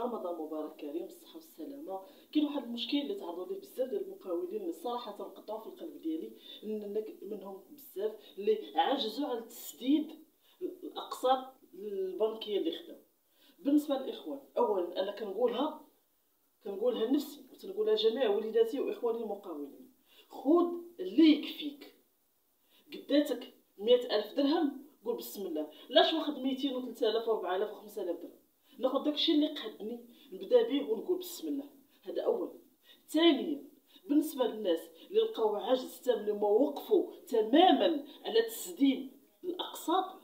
رمضان مبارك كريم بالصحة والسلامة. كاين واحد المشكل اللي تعرضوا ليه بزاف ديال المقاولين اللي صراحة تنقطعوا في القلب ديالي، منهم بزاف اللي عجزوا على تسديد الاقساط البنكية اللي خداو. بالنسبة للاخوان، اولا انا كنقولها لنفسي وتنقولها جميع وليداتي واخواني المقاولين: خذ اللي يكفيك. قداتك 100,000 درهم قول بسم الله، لاش واخد 200 و 3000 و 4000 و 5000 درهم. ناخذ داكشي اللي قادني نبدا به ونقول بسم الله. هذا اولا. ثانيا، بالنسبه للناس اللي لقاو عجز تام اللي ما وقفوا تماما على تسديد الاقساط،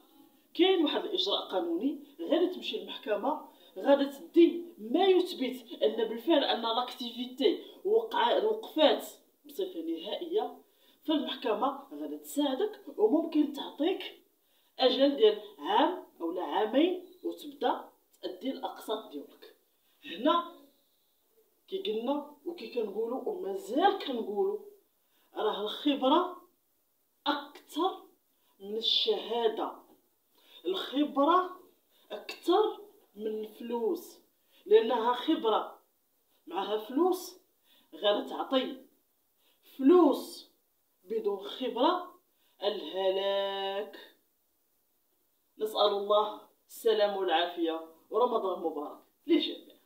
كاين واحد الاجراء قانوني غادي تمشي للمحكمه، غادي تدي ما يثبت ان بالفعل ان لاكتيفيتي وقفات بصفه نهائيه. فالمحكمه غادي تساعدك وممكن تعطيك اجل ديال عام او عامين وتبدا تأدي الاقساط ديالك. هنا كي قلنا وكي كنقولوا ومازال كنقولوا، راه الخبره اكثر من الشهاده، الخبره اكثر من الفلوس، لانها خبره معها فلوس غادي تعطي. فلوس بدون خبره الهلاك. نسأل الله السلام والعافية ورمضان مبارك للجميع.